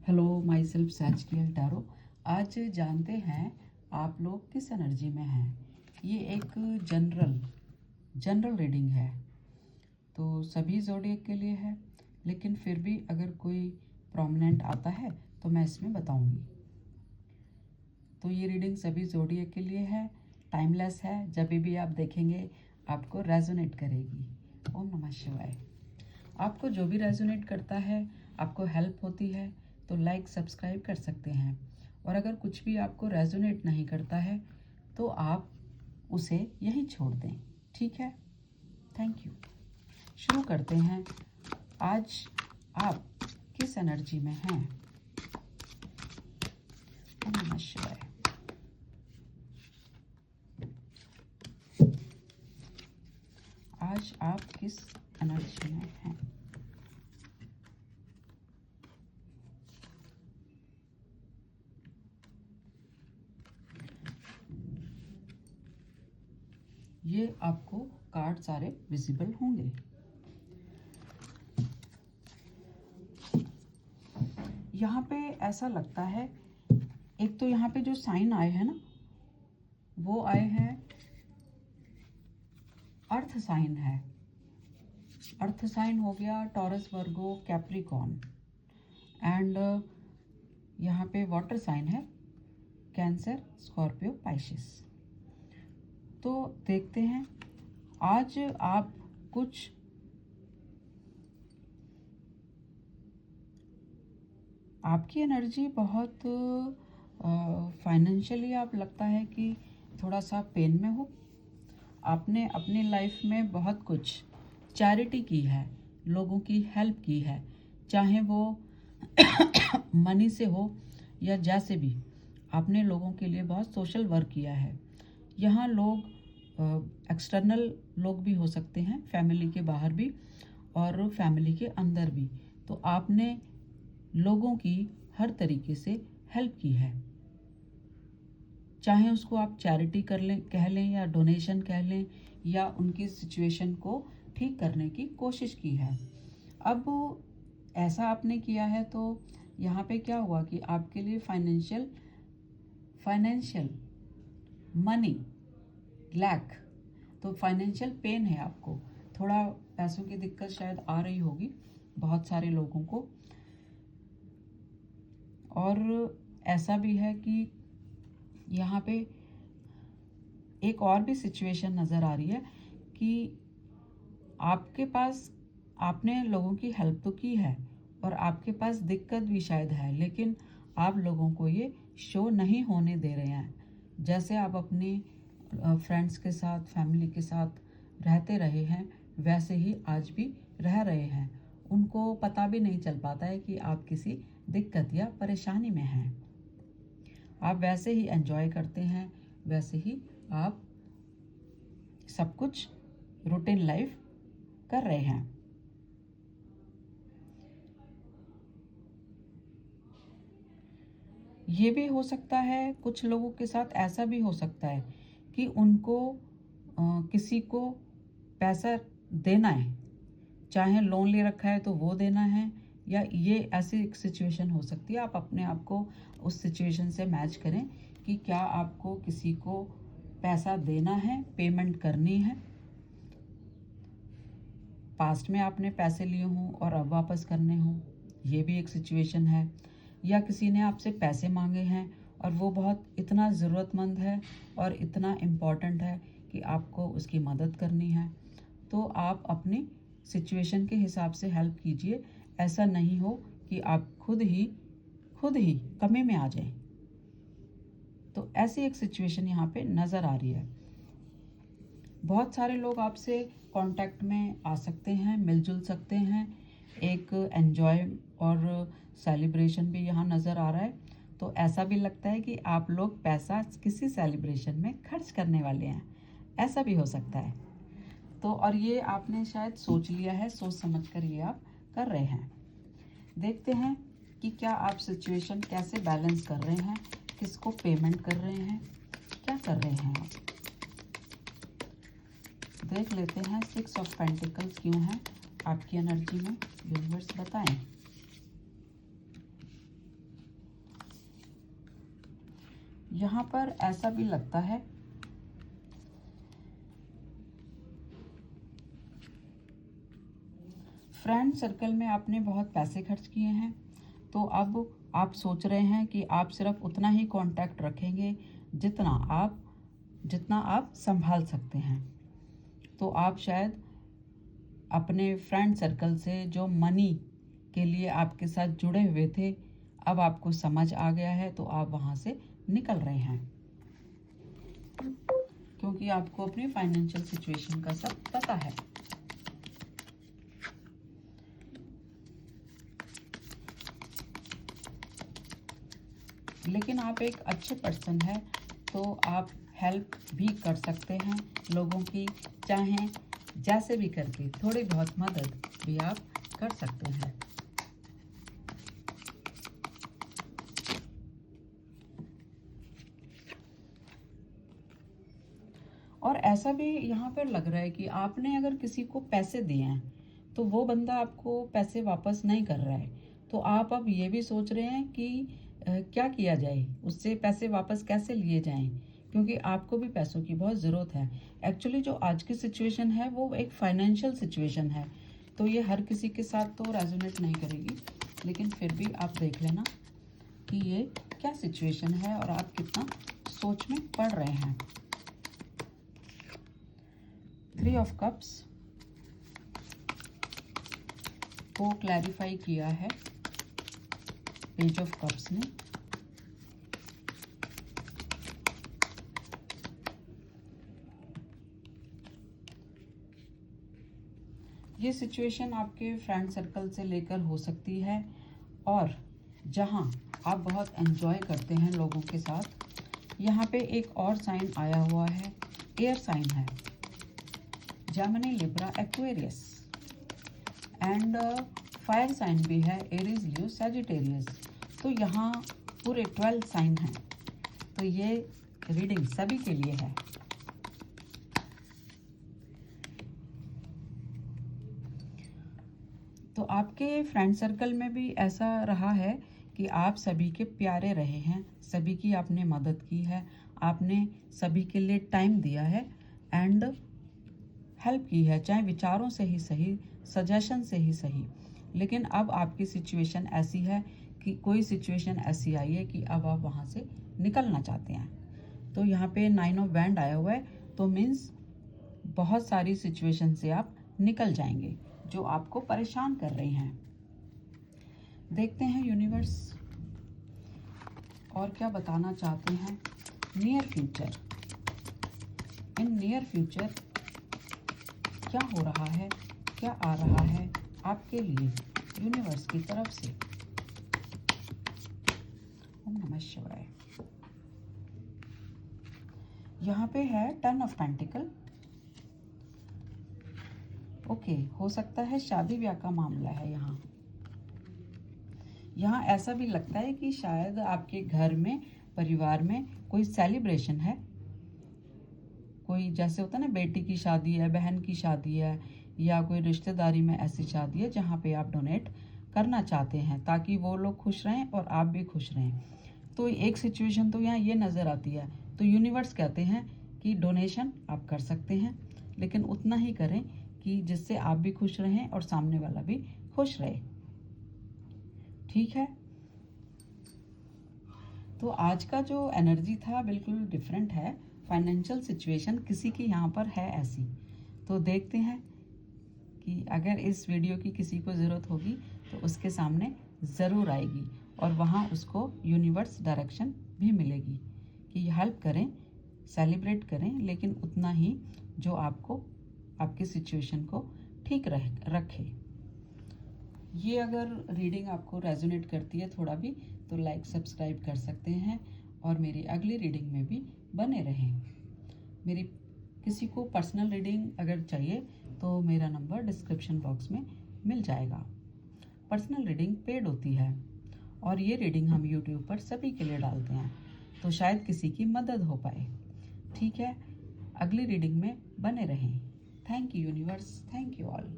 Hello, myself सैजकियल टैरो। आज जानते हैं आप लोग किस एनर्जी में हैं। ये एक जनरल रीडिंग है, तो सभी ज़ोडिएक के लिए है, लेकिन फिर भी अगर कोई प्रोमिनेंट आता है तो मैं इसमें बताऊंगी। तो ये रीडिंग सभी ज़ोडिएक के लिए है, टाइमलेस है, जब भी आप देखेंगे आपको रेजोनेट करेगी। ओम नमः शिवाय। आपको जो भी रेजोनेट करता है, आपको हेल्प होती है तो लाइक सब्सक्राइब कर सकते हैं, और अगर कुछ भी आपको रेजोनेट नहीं करता है तो आप उसे यहीं छोड़ दें, ठीक है। Thank you. शुरू करते हैं। आज आप किस एनर्जी में हैं। ओम नमः शिवाय। आज आप किस एनर्जी में हैं। ये आपको कार्ड सारे विजिबल होंगे। यहाँ पे ऐसा लगता है, एक तो यहाँ पे जो साइन आए हैं ना, वो आए हैं अर्थ साइन है। अर्थ साइन हो गया टॉरस, वर्गो, कैप्रिकॉर्न, एंड यहाँ पे वाटर साइन है कैंसर, स्कॉर्पियो, पाइशिस। तो देखते हैं आज आप कुछ आपकी एनर्जी बहुत फाइनेंशियली आप लगता है कि थोड़ा सा पेन में हो। आपने अपनी लाइफ में बहुत कुछ चैरिटी की है, लोगों की हेल्प की है, चाहे वो मनी से हो या जैसे भी। आपने लोगों के लिए बहुत सोशल वर्क किया है। यहाँ लोग एक्सटर्नल लोग भी हो सकते हैं, फैमिली के बाहर भी और फैमिली के अंदर भी। तो आपने लोगों की हर तरीके से हेल्प की है, चाहे उसको आप चैरिटी कर लें, कह लें, या डोनेशन कह लें, या उनकी सिचुएशन को ठीक करने की कोशिश की है। अब ऐसा आपने किया है तो यहाँ पे क्या हुआ कि आपके लिए फाइनेंशियल मनी लैक, तो फाइनेंशियल पेन है आपको, थोड़ा पैसों की दिक्कत शायद आ रही होगी बहुत सारे लोगों को। और ऐसा भी है कि यहाँ पे एक और भी सिचुएशन नज़र आ रही है कि आपके पास, आपने लोगों की हेल्प तो की है और आपके पास दिक्कत भी शायद है, लेकिन आप लोगों को ये शो नहीं होने दे रहे हैं। जैसे आप अपनी फ्रेंड्स के साथ, फैमिली के साथ रहते रहे हैं, वैसे ही आज भी रह रहे हैं। उनको पता भी नहीं चल पाता है कि आप किसी दिक्कत या परेशानी में हैं। आप वैसे ही एंजॉय करते हैं, वैसे ही आप सब कुछ रूटीन लाइफ कर रहे हैं। ये भी हो सकता है, कुछ लोगों के साथ ऐसा भी हो सकता है कि उनको किसी को पैसा देना है, चाहे लोन ले रखा है तो वो देना है, या ये ऐसी एक सिचुएशन हो सकती है। आप अपने आप को उस सिचुएशन से मैच करें कि क्या आपको किसी को पैसा देना है, पेमेंट करनी है, पास्ट में आपने पैसे लिए हों और अब वापस करने हों, ये भी एक सिचुएशन है। या किसी ने आपसे पैसे मांगे हैं और वो बहुत इतना ज़रूरतमंद है और इतना इम्पॉर्टेंट है कि आपको उसकी मदद करनी है। तो आप अपनी सिचुएशन के हिसाब से हेल्प कीजिए। ऐसा नहीं हो कि आप खुद ही कमी में आ जाएं। तो ऐसी एक सिचुएशन यहाँ पे नज़र आ रही है। बहुत सारे लोग आपसे कांटेक्ट में आ सकते हैं, मिलजुल सकते हैं। एक एन्जॉय और सेलिब्रेशन भी यहाँ नज़र आ रहा है। तो ऐसा भी लगता है कि आप लोग पैसा किसी सेलिब्रेशन में खर्च करने वाले हैं, ऐसा भी हो सकता है। तो और ये आपने शायद सोच लिया है, सोच समझ कर ये आप कर रहे हैं। देखते हैं कि क्या आप सिचुएशन कैसे बैलेंस कर रहे हैं, किसको पेमेंट कर रहे हैं, क्या कर रहे हैं आप। देख लेते हैं 6 ऑफ पेंटिकल्स क्यों है आपकी एनर्जी में, यूनिवर्स बताएं। यहाँ पर ऐसा भी लगता है फ्रेंड सर्कल में आपने बहुत पैसे खर्च किए हैं, तो अब आप सोच रहे हैं कि आप सिर्फ उतना ही कांटेक्ट रखेंगे जितना आप संभाल सकते हैं। तो आप शायद अपने फ्रेंड सर्कल से जो मनी के लिए आपके साथ जुड़े हुए थे, अब आपको समझ आ गया है, तो आप वहाँ से निकल रहे हैं, क्योंकि आपको अपनी फाइनेंशियल सिचुएशन का सब पता है। लेकिन आप एक अच्छे पर्सन हैं, तो आप हेल्प भी कर सकते हैं लोगों की, चाहें जैसे भी करके थोड़ी बहुत मदद भी आप कर सकते हैं। और ऐसा भी यहाँ पर लग रहा है कि आपने अगर किसी को पैसे दिए हैं, तो वो बंदा आपको पैसे वापस नहीं कर रहा है, तो आप अब ये भी सोच रहे हैं कि क्या किया जाए, उससे पैसे वापस कैसे लिए जाएं, क्योंकि आपको भी पैसों की बहुत ज़रूरत है। एक्चुअली जो आज की सिचुएशन है वो एक फाइनेंशियल सिचुएशन है, तो ये हर किसी के साथ तो रेजोनेट नहीं करेगी, लेकिन फिर भी आप देख लेना कि ये क्या सिचुएशन है और आप कितना सोच में पड़ रहे हैं। 3 ऑफ कप्स को क्लैरिफाई किया है पेज ऑफ कप्स ने। ये सिचुएशन आपके फ्रेंड सर्कल से लेकर हो सकती है, और जहां आप बहुत एंजॉय करते हैं लोगों के साथ। यहाँ पे एक और साइन आया हुआ है, एयर साइन है, Gemini, Libra, Aquarius, and fire sign भी है, एरीज, लियो, सैजिटेरियस। तो यहाँ पूरे 12 साइन हैं, तो ये रीडिंग सभी के लिए है। तो आपके फ्रेंड सर्कल में भी ऐसा रहा है कि आप सभी के प्यारे रहे हैं, सभी की आपने मदद की है, आपने सभी के लिए टाइम दिया है एंड हेल्प की है, चाहे विचारों से ही सही, सजेशन से ही सही। लेकिन अब आपकी सिचुएशन ऐसी है कि कोई सिचुएशन ऐसी आई है कि अब आप वहाँ से निकलना चाहते हैं। तो यहाँ पे 9 ऑफ वैंड आया हुआ है, तो मीन्स बहुत सारी सिचुएशन से आप निकल जाएंगे जो आपको परेशान कर रही हैं। देखते हैं यूनिवर्स और क्या बताना चाहते हैं। Near future, in near future क्या हो रहा है, क्या आ रहा है आपके लिए यूनिवर्स की तरफ से। ओम नमः शिवाय। यहाँ पे है 10 ऑफ पेंटिकल। ओके, हो सकता है शादी ब्याह का मामला है। यहाँ ऐसा भी लगता है कि शायद आपके घर में, परिवार में कोई सेलिब्रेशन है, कोई जैसे होता है ना, बेटी की शादी है, बहन की शादी है, या कोई रिश्तेदारी में ऐसी शादी है जहाँ पे आप डोनेट करना चाहते हैं ताकि वो लोग खुश रहें और आप भी खुश रहें। तो एक सिचुएशन तो यहाँ ये नज़र आती है। तो यूनिवर्स कहते हैं कि डोनेशन आप कर सकते हैं, लेकिन उतना ही करें कि जिससे आप भी खुश रहें और सामने वाला भी खुश रहे। ठीक है, तो आज का जो एनर्जी था बिल्कुल डिफरेंट है। फाइनेंशियल सिचुएशन किसी की यहाँ पर है ऐसी, तो देखते हैं कि अगर इस वीडियो की किसी को ज़रूरत होगी तो उसके सामने ज़रूर आएगी, और वहाँ उसको यूनिवर्स डायरेक्शन भी मिलेगी कि हेल्प करें, सेलिब्रेट करें, लेकिन उतना ही जो आपको आपकी सिचुएशन को ठीक रखे। ये अगर रीडिंग आपको रेजोनेट करती है थोड़ा भी, तो लाइक सब्सक्राइब कर सकते हैं और मेरी अगली रीडिंग में भी बने रहें। मेरी किसी को पर्सनल रीडिंग अगर चाहिए तो मेरा नंबर डिस्क्रिप्शन बॉक्स में मिल जाएगा। पर्सनल रीडिंग पेड होती है, और ये रीडिंग हम यूट्यूब पर सभी के लिए डालते हैं, तो शायद किसी की मदद हो पाए। ठीक है, अगली रीडिंग में बने रहें। Thank you universe, thank you all.